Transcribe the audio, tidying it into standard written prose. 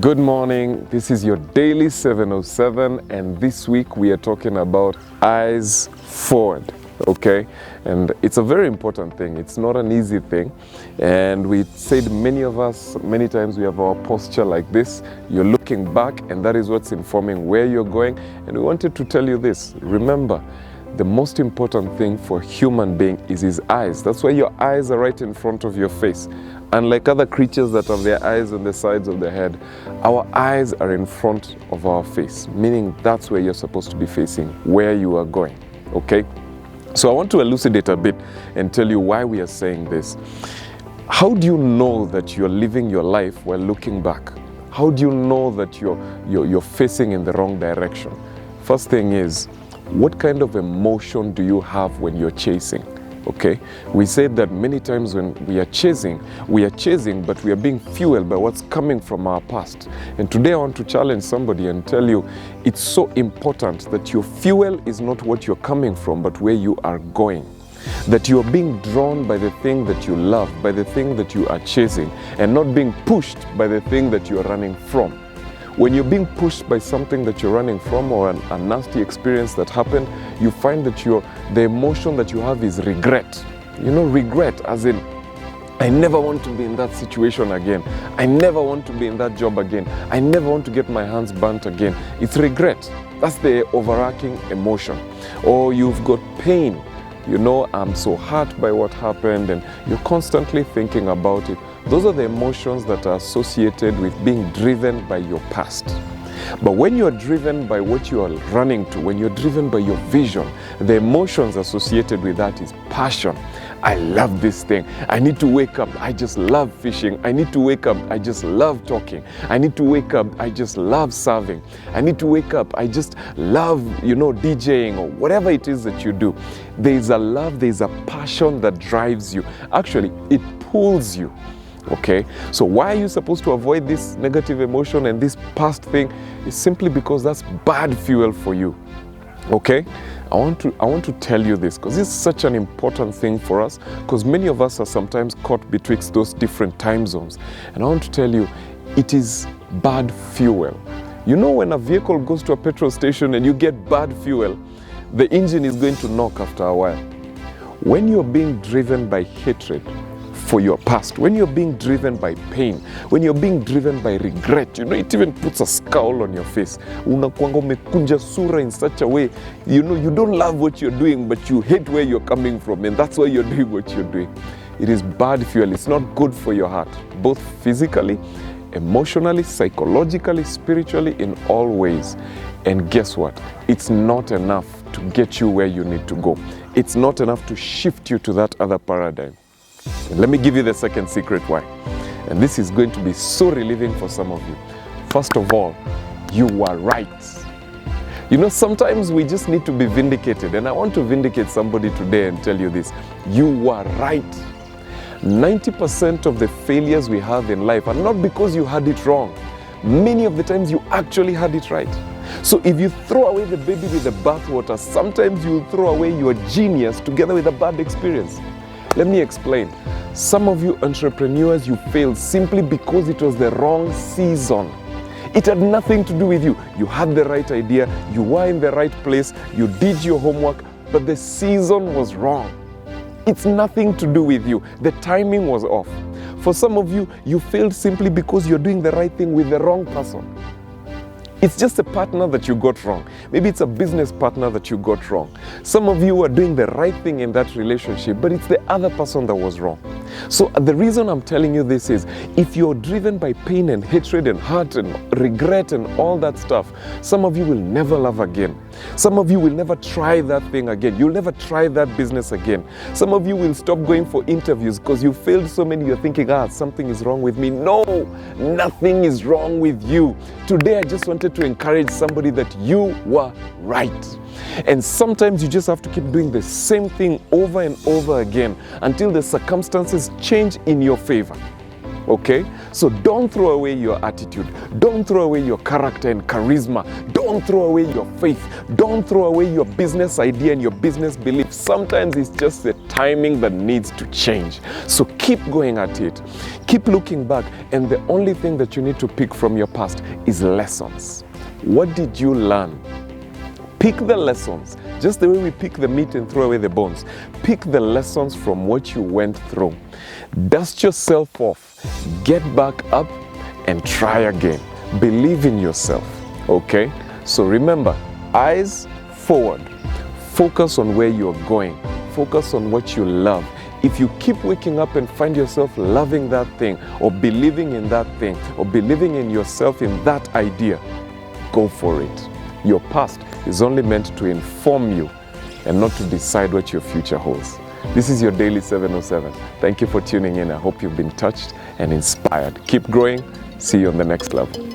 Good morning, this is your Daily 707, and this week we are talking about eyes forward, okay? And it's a very important thing. It's not an easy thing. And we said many of us, many times we have our posture like this. You're looking back, and that is what's informing where you're going. And we wanted to tell you this. Remember, the most important thing for a human being is his eyes. That's why your eyes are right in front of your face. Unlike other creatures that have their eyes on the sides of the head, our eyes are in front of our face, meaning that's where you're supposed to be facing, where you are going, okay? So I want to elucidate a bit and tell you why we are saying this. How do you know that you're living your life while looking back? How do you know that you're facing in the wrong direction? First thing is, what kind of emotion do you have when you're chasing? Okay, we said that many times when we are chasing, but we are being fueled by what's coming from our past. And today I want to challenge somebody and tell you it's so important that your fuel is not what you're coming from, but where you are going. That you are being drawn by the thing that you love, by the thing that you are chasing, and not being pushed by the thing that you are running from. When you're being pushed by something that you're running from, or a nasty experience that happened, you find that the emotion that you have is regret. You know, regret as in, I never want to be in that situation again. I never want to be in that job again. I never want to get my hands burnt again. It's regret. That's the overarching emotion. Or you've got pain. You know, I'm so hurt by what happened, and you're constantly thinking about it. Those are the emotions that are associated with being driven by your past. But when you're driven by what you are running to, when you're driven by your vision, the emotions associated with that is passion. I love this thing. I need to wake up. I just love fishing. I need to wake up. I just love talking. I need to wake up. I just love serving. I need to wake up. I just love, DJing or whatever it is that you do. There's a love, there's a passion that drives you. Actually, it pulls you. Okay, so why are you supposed to avoid this negative emotion and this past thing? It's simply because that's bad fuel for you. Okay, I want to tell you this because it's such an important thing for us, because many of us are sometimes caught betwixt those different time zones. And I want to tell you, it is bad fuel. You know, when a vehicle goes to a petrol station and you get bad fuel, the engine is going to knock after a while. When you're being driven by hatred for your past, when you're being driven by pain, when you're being driven by regret, it even puts a scowl on your face. Unakuanga umekunja sura in such a way, you don't love what you're doing, but you hate where you're coming from, and that's why you're doing what you're doing. It is bad fuel. It's not good for your heart, both physically, emotionally, psychologically, spiritually, in all ways. And guess what? It's not enough to get you where you need to go. It's not enough to shift you to that other paradigm. And let me give you the second secret why. And this is going to be so relieving for some of you. First of all, you are right. Sometimes we just need to be vindicated. And I want to vindicate somebody today and tell you this. You are right. 90% of the failures we have in life are not because you had it wrong. Many of the times you actually had it right. So if you throw away the baby with the bathwater, sometimes you will throw away your genius together with a bad experience. Let me explain. Some of you entrepreneurs, you failed simply because it was the wrong season. It had nothing to do with you. You had the right idea, you were in the right place, you did your homework, but the season was wrong. It's nothing to do with you. The timing was off. For some of you, you failed simply because you're doing the right thing with the wrong person. It's just a partner that you got wrong. Maybe it's a business partner that you got wrong. Some of you are doing the right thing in that relationship, but it's the other person that was wrong. So the reason I'm telling you this is, if you're driven by pain and hatred and hurt and regret and all that stuff, some of you will never love again. Some of you will never try that thing again. You'll never try that business again. Some of you will stop going for interviews because you failed so many. You're thinking, something is wrong with me. No, nothing is wrong with you. Today, I just wanted to encourage somebody that you were right. And sometimes you just have to keep doing the same thing over and over again until the circumstances change in your favor. Okay? So don't throw away your attitude. Don't throw away your character and charisma. Don't throw away your faith. Don't throw away your business idea and your business belief. Sometimes it's just the timing that needs to change. So keep going at it. Keep looking back. And the only thing that you need to pick from your past is lessons. What did you learn? Pick the lessons. Just the way we pick the meat and throw away the bones. Pick the lessons from what you went through. Dust yourself off. Get back up and try again. Believe in yourself. Okay? So remember, eyes forward. Focus on where you're going. Focus on what you love. If you keep waking up and find yourself loving that thing, or believing in that thing, or believing in yourself in that idea, go for it. Your past is only meant to inform you and not to decide what your future holds. This is your Daily 707. Thank you for tuning in. I hope you've been touched and inspired. Keep growing. See you on the next level.